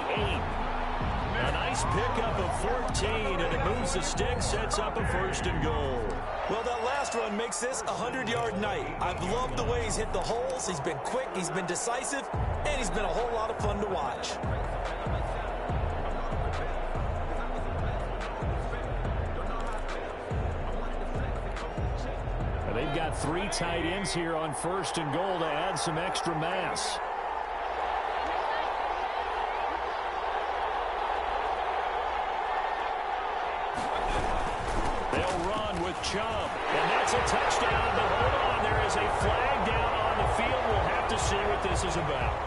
A nice pickup of 14, and it moves the stick, sets up a first and goal. Well, that last run makes this a 100-yard night. I've loved the way he's hit the holes. He's been quick, he's been decisive, and he's been a whole lot of fun to watch. They've got 3 tight ends here on first and goal to add some extra mass. They'll run with Chubb, and that's a touchdown. But hold on, there is a flag down on the field. We'll have to see what this is about.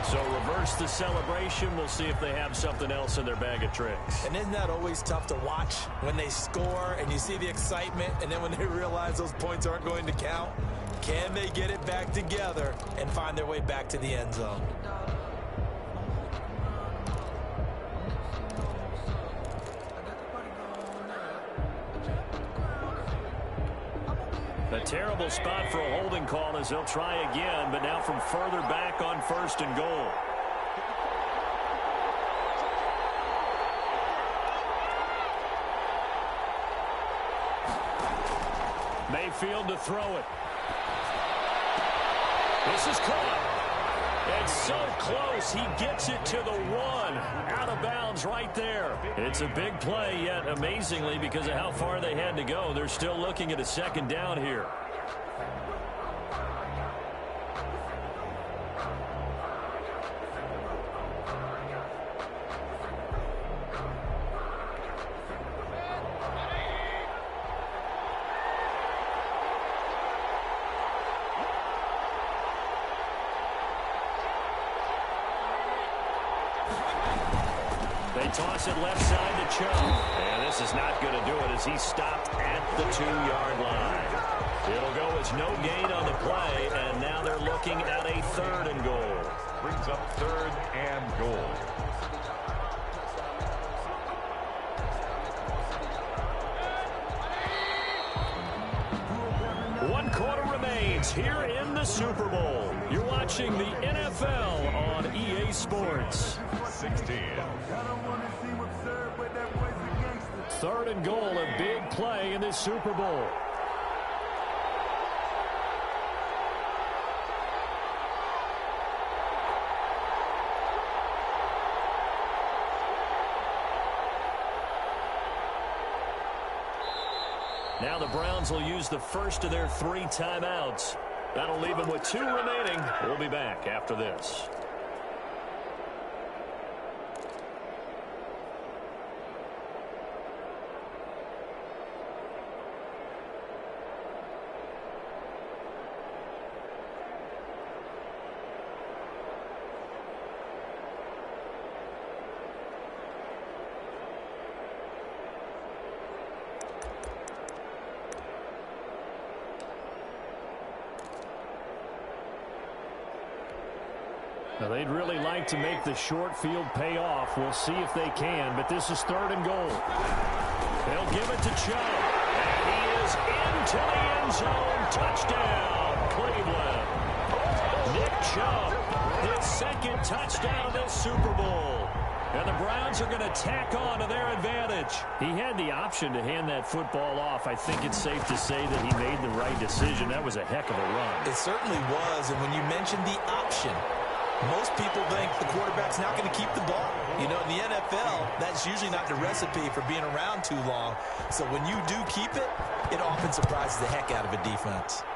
So reverse the celebration. We'll see if they have something else in their bag of tricks. And isn't that always tough to watch when they score and you see the excitement, and then when they realize those points aren't going to count? Can they get it back together and find their way back to the end zone? A terrible spot for a holding call as they'll try again, but now from further back on first and goal. Mayfield to throw it. This is caught. It's so close. He gets it to the 1. Out of bounds right there. It's a big play, yet amazingly, because of how far they had to go, they're still looking at a second down here. They toss it left side to Chubb. And this is not going to do it as he stopped at the 2-yard line. It'll go as no gain on the play, and now they're looking at a 3rd and goal. Brings up 3rd and goal. One quarter remains here in the Super Bowl. You're watching the NFL on EA Sports. 16. 3rd and goal, a big play in this Super Bowl. Now the Browns will use the first of their 3 timeouts. That'll leave them with 2 remaining. We'll be back after this. Now, they'd really like to make the short field pay off. We'll see if they can, but this is 3rd and goal. They'll give it to Chubb, and he is into the end zone. Touchdown, Cleveland. Nick Chubb, his 2nd touchdown of this Super Bowl. And the Browns are going to tack on to their advantage. He had the option to hand that football off. I think it's safe to say that he made the right decision. That was a heck of a run. It certainly was, and when you mentioned the option, most people think the quarterback's not going to keep the ball. You know, in the NFL, that's usually not the recipe for being around too long. So when you do keep it, it often surprises the heck out of a defense.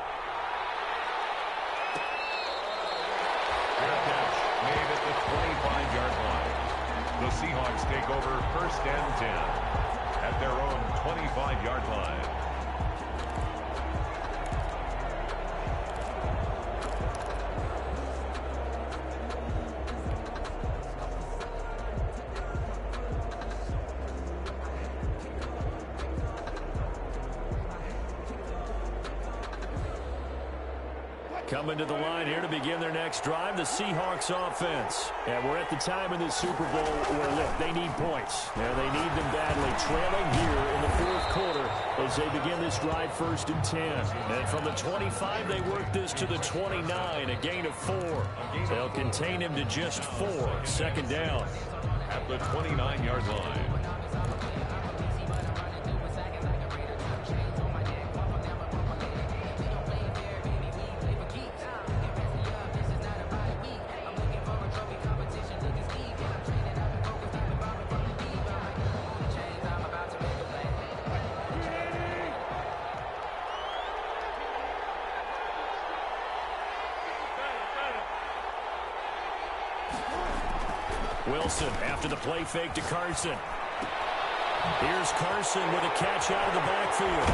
Fair catch made at the 25-yard line. The Seahawks take over 1st and 10 at their own 25-yard line. Coming to the line here to begin their next drive, the Seahawks offense. And we're at the time in the Super Bowl where, look, they need points. And they need them badly, trailing here in the 4th quarter as they begin this drive 1st and 10. And from the 25, they work this to the 29, a gain of 4. They'll contain him to just 4, 2nd down. At the 29-yard line. Wilson after the play fake to Carson. Here's Carson with a catch out of the backfield.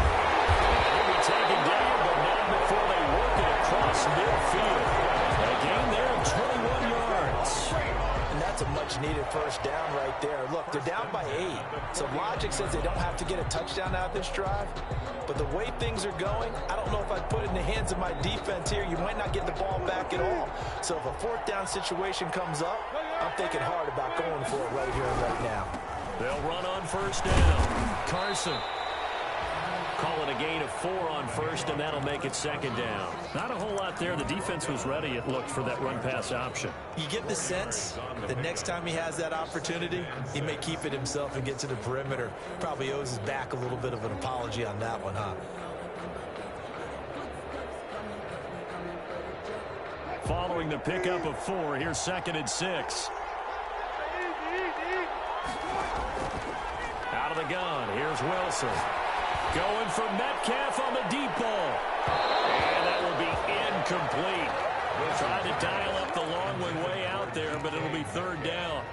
He'll be taken down, but not before they work it across midfield. A gain there of 21 yards. And that's a much-needed 1st down right there. Look, they're down by 8. So logic says they don't have to get a touchdown out of this drive. But the way things are going, I don't know if I'd put it in the hands of my defense here. You might not get the ball back at all. So if a 4th down situation comes up, I'm thinking hard about going for it right here and right now. They'll run on 1st down. Carson. Call it a gain of 4 on 1st, and that'll make it 2nd down. Not a whole lot there. The defense was ready, it looked, for that run-pass option. You get the sense that next time he has that opportunity, he may keep it himself and get to the perimeter. Probably owes his back a little bit of an apology on that one, huh? following the pickup of 4. Here's 2nd and 6. Out of the gun. Here's Wilson. Going for Metcalf on the deep ball. And that will be incomplete. We'll try to dial up the long way out there, but it'll be 3rd down.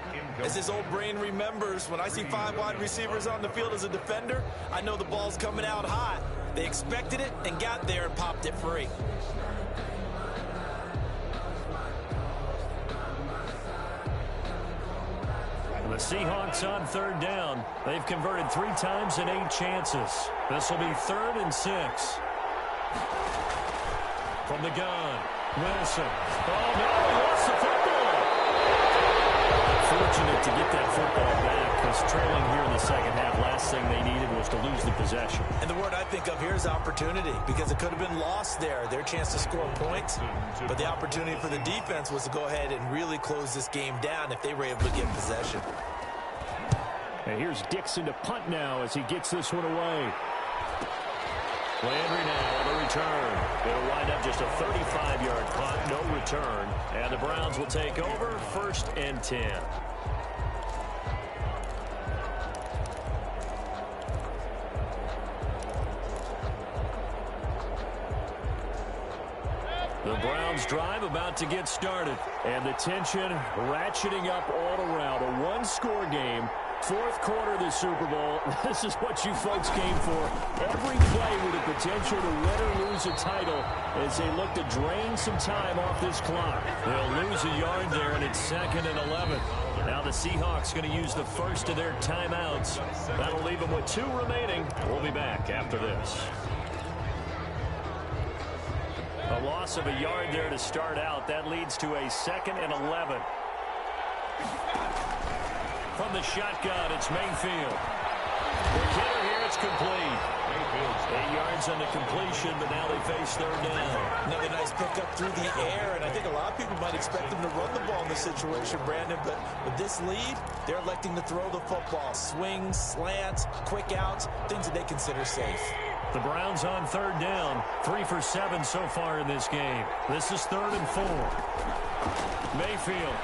As his old brain remembers, when I see 5 wide receivers on the field as a defender, I know the ball's coming out hot. They expected it and got there and popped it free. The Seahawks on 3rd down. They've converted 3 times in 8 chances. This will be 3rd and 6. From the gun, Wilson. Oh, no, he lost the football. Fortunate to get that football back, because trailing here in the second half, last thing they needed was to lose the possession. And the word I think of here is opportunity, because it could have been lost there, their chance to score points. But the opportunity for the defense was to go ahead and really close this game down if they were able to get possession. And here's Dixon to punt now as he gets this one away. Landry now on the return. It'll wind up just a 35-yard punt, no return. And the Browns will take over, 1st and 10. The Browns drive about to get started. And the tension ratcheting up all around. A 1-score game. 4th quarter of the Super Bowl. This is what you folks came for. Every play with the potential to win or lose a title as they look to drain some time off this clock. They'll lose a yard there, and it's 2nd and 11. Now the Seahawks going to use the first of their timeouts. That'll leave them with 2 remaining. We'll be back after this. A loss of a yard there to start out. That leads to a 2nd and 11. From the shotgun, it's Mayfield. The kicker here, it's complete. 8 yards on the completion, but now they face 3rd down. Another nice pickup through the air, and I think a lot of people might expect them to run the ball in this situation, Brandon, but with this lead, they're electing to throw the football. Swings, slants, quick outs, things that they consider safe. The Browns on 3rd down. 3 for 7 so far in this game. This is 3rd and 4. Mayfield.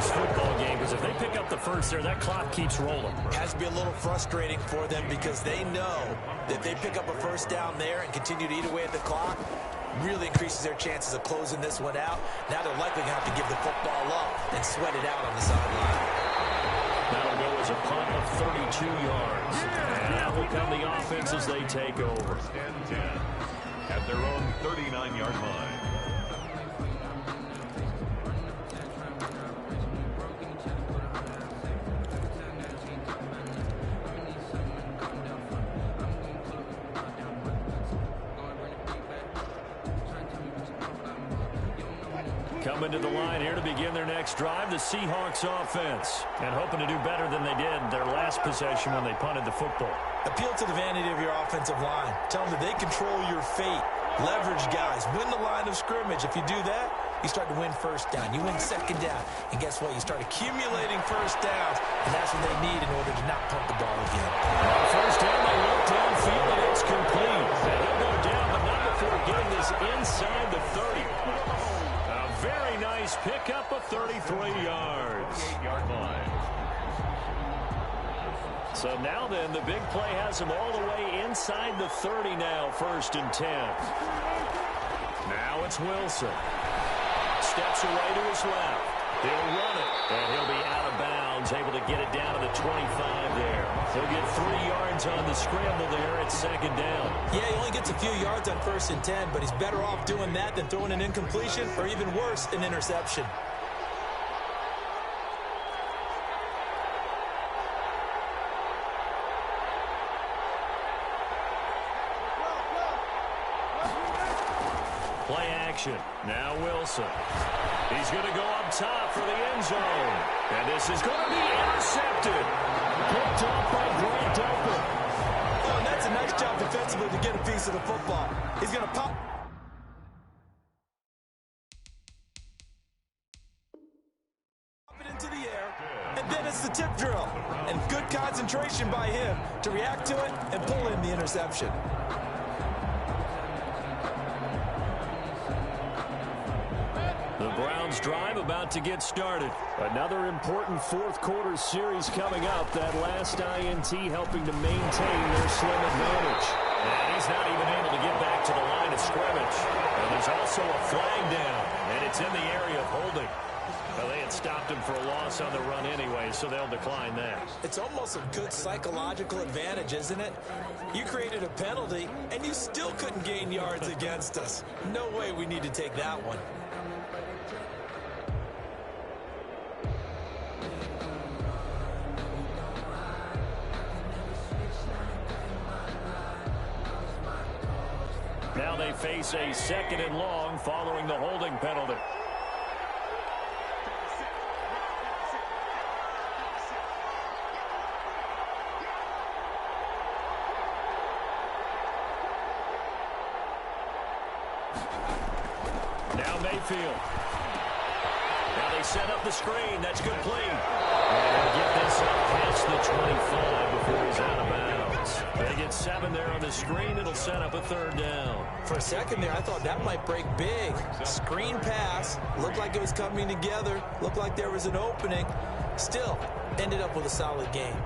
Football game, because if they pick up the first there, that clock keeps rolling. It has to be a little frustrating for them because they know that they pick up a 1st down there and continue to eat away at the clock, really increases their chances of closing this one out. Now they're likely going to have to give the football up and sweat it out on the sideline. That'll go as a punt of 32 yards. And now will come the offense as they take over. 10-10 at their own 39-yard line. Coming to the line here to begin their next drive, the Seahawks offense. And hoping to do better than they did their last possession when they punted the football. Appeal to the vanity of your offensive line. Tell them that they control your fate. Leverage guys. Win the line of scrimmage. If you do that, you start to win 1st down. You win 2nd down. And guess what? You start accumulating 1st downs. And that's what they need in order to not punt the ball again. On 1st down, they look downfield, and it's complete. They'll go down, but not before getting this inside the 30. Very nice pickup of 33 yards. 8-yard line. So now then, the big play has them all the way inside the 30 now, 1st and 10. Now it's Wilson. Steps away to his left. He'll run it, and he'll be out of bounds, able to get it down to the 25 there. He'll get 3 yards on the scramble there at 2nd down. Yeah, he only gets a few yards on 1st and 10, but he's better off doing that than throwing an incompletion, or even worse, an interception. Play action. Now Wilson. He's going to go up top for the end zone. And this is going to be intercepted. Picked up by Grant Delpit. Oh, and that's a nice job defensively to get a piece of the football. He's going to pop it into the air, and then it's the tip drill. And good Good concentration by him to react to it and pull in the interception. The Browns drive about to get started. Another important fourth quarter series coming up. That last INT helping to maintain their slim advantage. And he's not even able to get back to the line of scrimmage. And there's also a flag down, and it's in the area of holding. Well, they had stopped him for a loss on the run anyway, so they'll decline that. It's almost a good psychological advantage, isn't it? You created a penalty, and you still couldn't gain yards against us. No way we need to take that one. Now they face a 2nd and long following the holding penalty. Now Mayfield. Now they set up the screen. That's complete. And they'll get this up past the 25 before he's out of bounds. They get 7 there on the screen. It'll set up a 3rd down. For a second there, I thought that might break big. Screen pass. Looked like it was coming together. Looked like there was an opening. Still, ended up with a solid gain.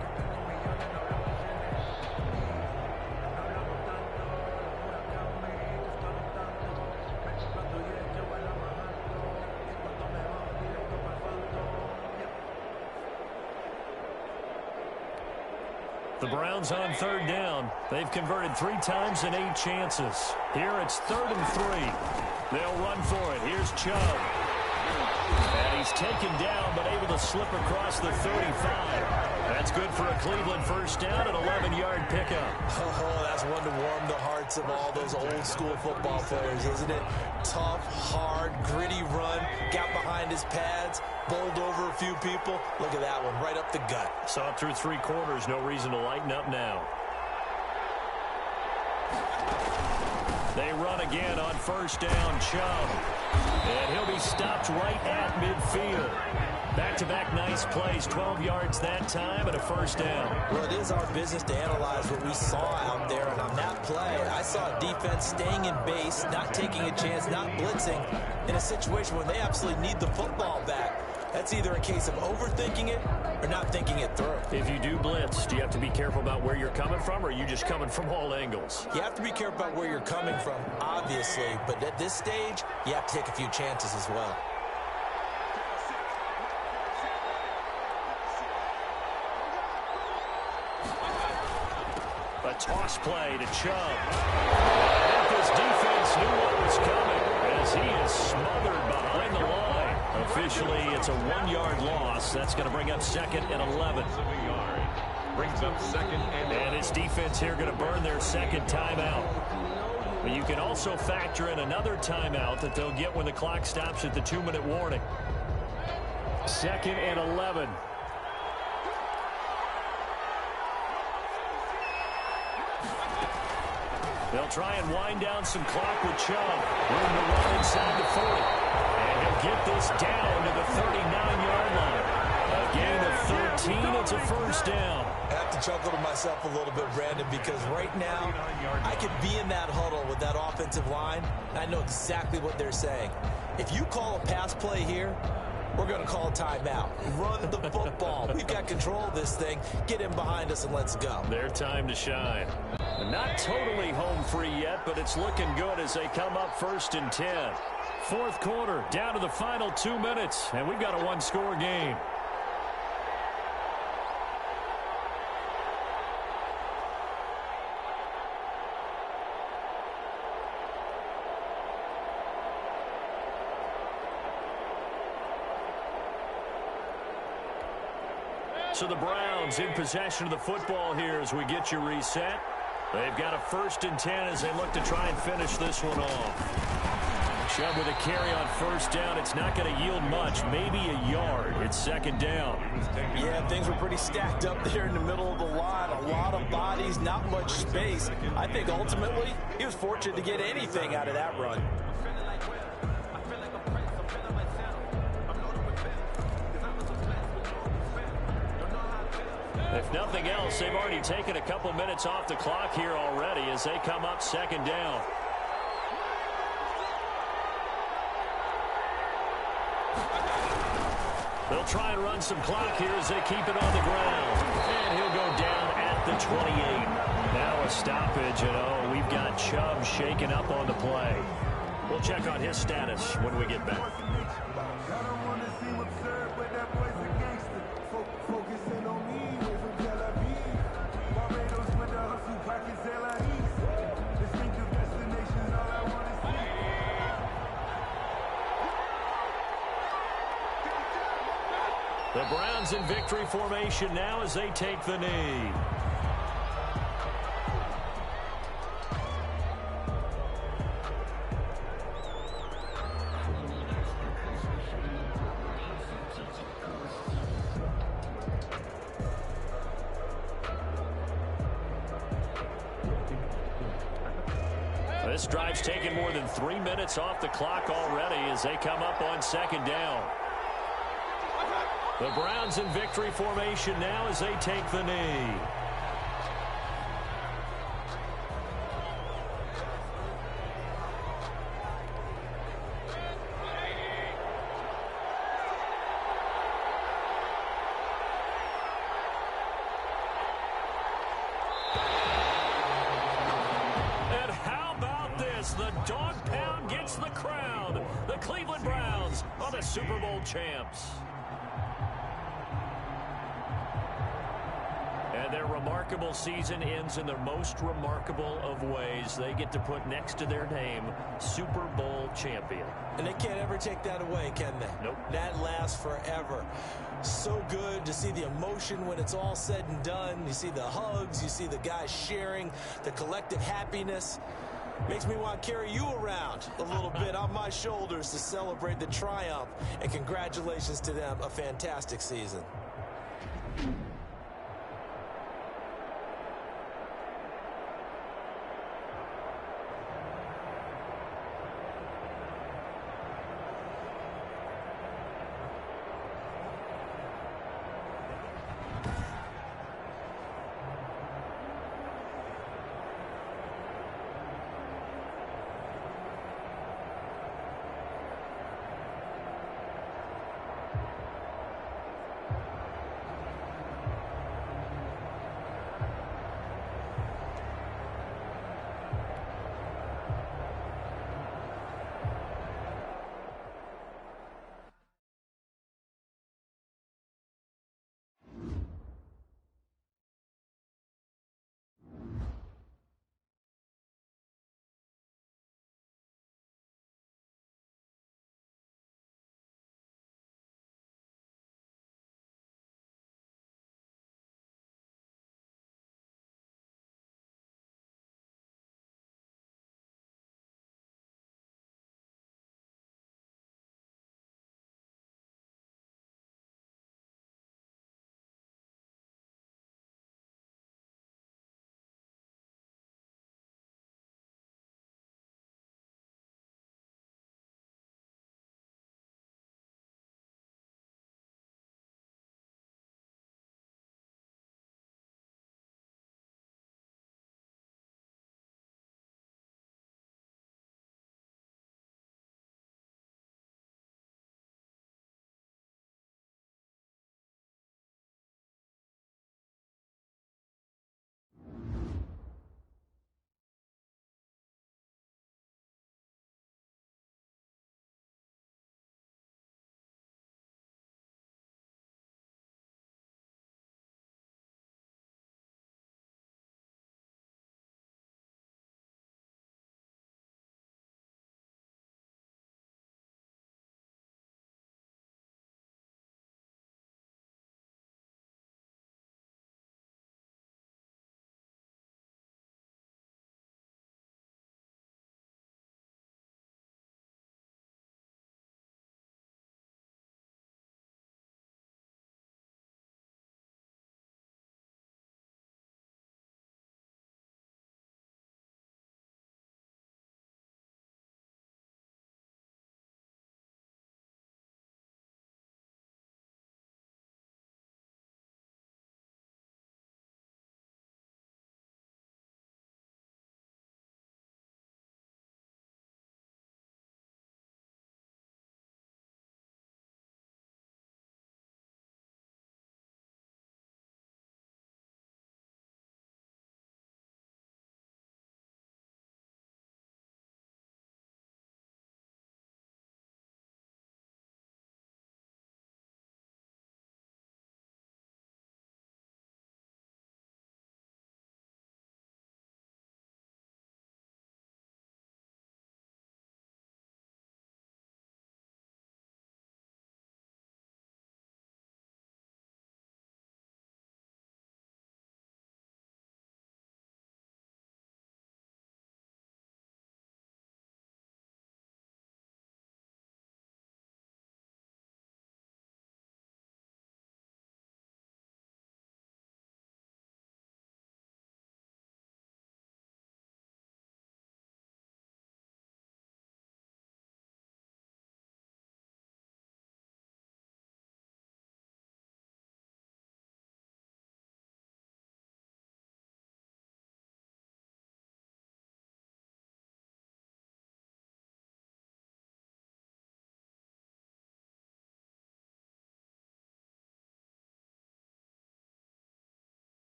The Browns on 3rd down. They've converted 3 times in 8 chances. Here it's 3rd and 3. They'll run for it. Here's Chubb. And he's taken down but able to slip across the 35. That's good for a Cleveland 1st down, an 11-yard pickup. Oh, that's one to warm the hearts of all those old-school football players, isn't it? Tough, hard, gritty run. Got behind his pads, bowled over a few people. Look at that one, right up the gut. Saw it through 3 quarters. No reason to lighten up now. They run again on 1st down, Chubb. And he'll be stopped right at midfield. Back-to-back nice plays, 12 yards that time and a 1st down. Well, it is our business to analyze what we saw out there. And on that play, I saw a defense staying in base, not taking a chance, not blitzing, in a situation where they absolutely need the football back. That's either a case of overthinking it or not thinking it through. If you do blitz, do you have to be careful about where you're coming from, or are you just coming from all angles? You have to be careful about where you're coming from, obviously. But at this stage, you have to take a few chances as well. A toss play to Chubb. This defense knew what was coming as he is smothered behind the line. Officially, it's a 1-yard loss. That's going to bring up 2nd and 11. Brings up 2nd and 11. And his defense here going to burn their 2nd timeout. But you can also factor in another timeout that they'll get when the clock stops at the 2-minute warning. 2nd and 11. They'll try and wind down some clock with Chubb. Room to run inside the 40. And he'll get this down to the 39-yard line. A gain of 13. It's a 1st down. I have to chuckle to myself a little bit, Brandon, because right now I could be in that huddle with that offensive line. I know exactly what they're saying. If you call a pass play here, we're going to call a timeout. Run the football. We've got control of this thing. Get in behind us and let's go. Their time to shine. Not totally home free yet, but it's looking good as they come up 1st and 10. 4th quarter, down to the final 2 minutes, and we've got a 1-score game. So the Browns in possession of the football here as we get you reset. They've got a 1st and 10 as they look to try and finish this one off. Chubb with a carry on 1st down. It's not going to yield much, maybe a yard. It's 2nd down. Yeah, things were pretty stacked up there in the middle of the line. A lot of bodies, not much space. I think ultimately he was fortunate to get anything out of that run. If nothing else, they've already taken a couple minutes off the clock here already as they come up second down. They'll try and run some clock here as they keep it on the ground. And he'll go down at the 28. Now a stoppage, and we've got Chubb shaken up on the play. We'll check on his status when we get back. The Browns in victory formation now as they take the knee. This drive's taken more than 3 minutes off the clock already as they come up on second down. The Browns in victory formation now as they take the knee. And how about this? The dog pound gets the crown. The Cleveland Browns are the Super Bowl champs. And their remarkable season ends in the most remarkable of ways. They get to put next to their name, Super Bowl champion. And they can't ever take that away, can they? Nope. That lasts forever. So good to see the emotion when it's all said and done. You see the hugs, you see the guys sharing, the collective happiness. Makes me want to carry you around a little bit on my shoulders to celebrate the triumph. And congratulations to them, a fantastic season.